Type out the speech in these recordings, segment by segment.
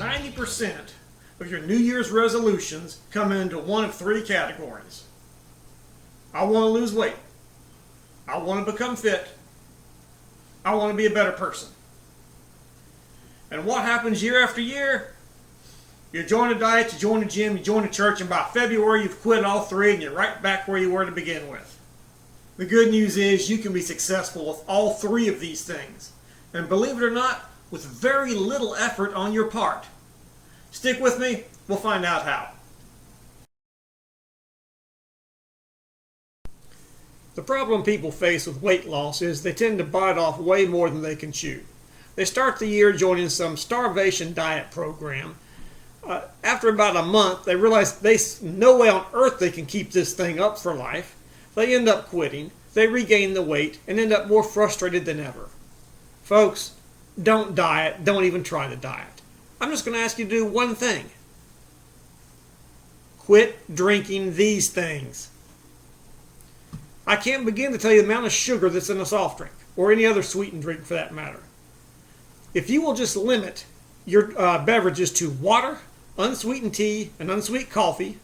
90% of your New Year's resolutions come into one of three categories. I want to lose weight. I want to become fit. I want to be a better person. And what happens year after year? You join a diet, you join a gym, you join a church, and by February you've quit all three and you're right back where you were to begin with. The good news is you can be successful with all three of these things. And believe it or not, with very little effort on your part. Stick with me, we'll find out how. The problem people face with weight loss is they tend to bite off way more than they can chew. They start the year joining some starvation diet program. After about a month, they realize there's no way on earth they can keep this thing up for life. They end up quitting, they regain the weight, and end up more frustrated than ever. Folks, don't diet, don't even try to diet. I'm just going to ask you to do one thing. Quit drinking these things. I can't begin to tell you the amount of sugar that's in a soft drink, or any other sweetened drink for that matter. If you will just limit your beverages to water, unsweetened tea, and unsweet coffee,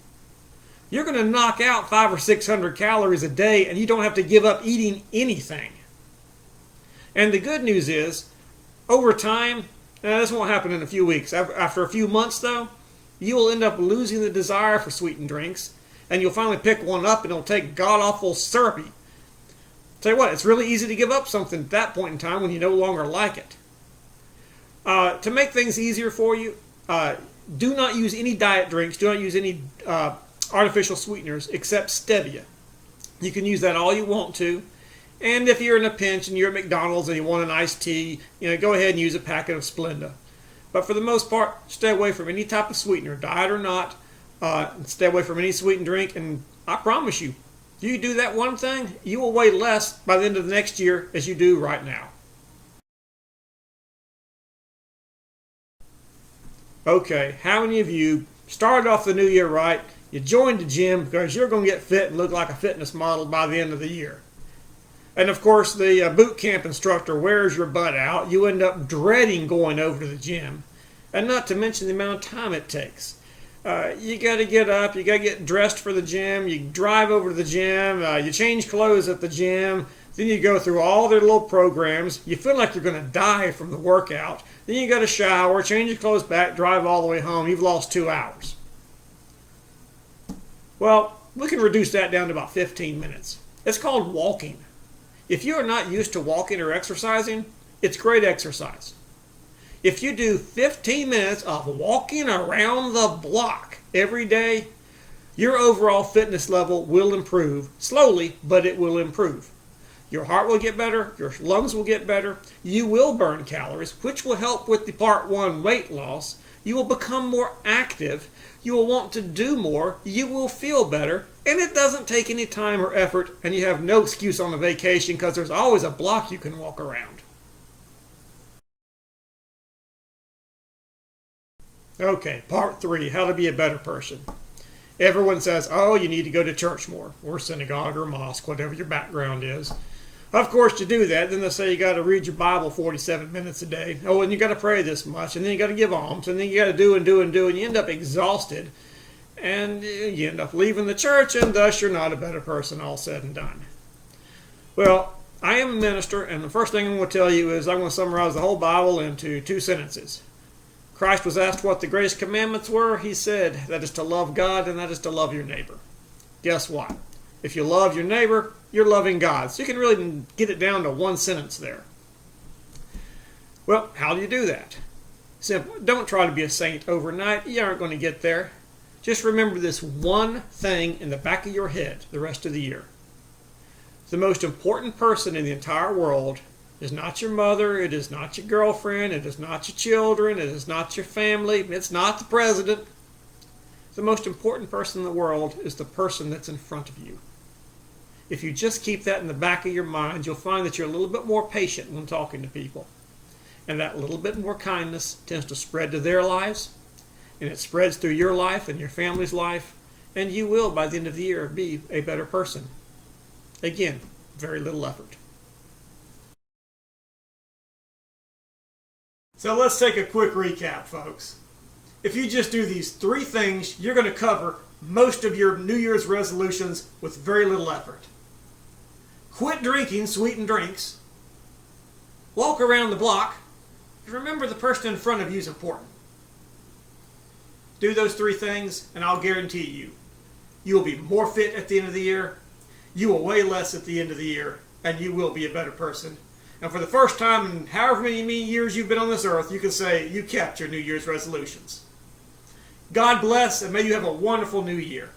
you're going to knock out 500 or 600 calories a day, and you don't have to give up eating anything. And the good news is, over time, this won't happen in a few weeks. After a few months, though, you will end up losing the desire for sweetened drinks, and you'll finally pick one up, and it'll take god-awful syrupy. Tell you what, it's really easy to give up something at that point in time when you no longer like it. To make things easier for you, do not use any diet drinks, do not use any artificial sweeteners except stevia. You can use that all you want to. And if you're in a pinch and you're at Mcdonald's and you want an iced tea, go ahead and use a packet of Splenda. But for the most part, stay away from any type of sweetener, diet or not. Stay away from any sweetened drink, and I promise you, if you do that one thing, you will weigh less by the end of the next year as you do right now. Okay, how many of you started off the new year right? You joined the gym because you're going to get fit and look like a fitness model by the end of the year. And of course, the boot camp instructor wears your butt out. You end up dreading going over to the gym. And not to mention the amount of time it takes. You got to get up, you got to get dressed for the gym, you drive over to the gym, you change clothes at the gym, then you go through all their little programs, you feel like you're going to die from the workout, then you got to shower, change your clothes back, drive all the way home. You've lost 2 hours. Well, we can reduce that down to about 15 minutes. It's called walking. If you are not used to walking or exercising, it's great exercise. If you do 15 minutes of walking around the block every day, your overall fitness level will improve. Slowly, but it will improve. Your heart will get better, your lungs will get better, you will burn calories, which will help with the part 1 weight loss. You will become more active, you will want to do more, you will feel better, and it doesn't take any time or effort, and you have no excuse on a vacation because there's always a block you can walk around. Okay, part 3, how to be a better person. Everyone says, oh, you need to go to church more, or synagogue or mosque, whatever your background is. Of course you do that. Then they say you got to read your Bible 47 minutes a day. Oh, and you got to pray this much, and then you got to give alms, and then you got to do and do and do, and you end up exhausted, and you end up leaving the church, and thus you're not a better person, all said and done. Well, I am a minister, and the first thing I'm going to tell you is I'm going to summarize the whole Bible into 2 sentences. Christ was asked what the greatest commandments were. He said, that is to love God and that is to love your neighbor. Guess what? If you love your neighbor, you're loving God. So you can really get it down to 1 sentence there. Well, how do you do that? Simple. Don't try to be a saint overnight. You aren't going to get there. Just remember this one thing in the back of your head the rest of the year. The most important person in the entire world is not your mother, it is not your girlfriend, it is not your children, it is not your family, it's not the president. The most important person in the world is the person that's in front of you. If you just keep that in the back of your mind, you'll find that you're a little bit more patient when talking to people. And that little bit more kindness tends to spread to their lives, and it spreads through your life and your family's life, and you will, by the end of the year, be a better person. Again, very little effort. So let's take a quick recap, folks. If you just do these 3 things, you're going to cover most of your New Year's resolutions with very little effort. Quit drinking sweetened drinks. Walk around the block. And remember, the person in front of you is important. Do those 3 things, and I'll guarantee you, you will be more fit at the end of the year, you will weigh less at the end of the year, and you will be a better person. And for the first time in however many years you've been on this earth, you can say you kept your New Year's resolutions. God bless, and may you have a wonderful new year.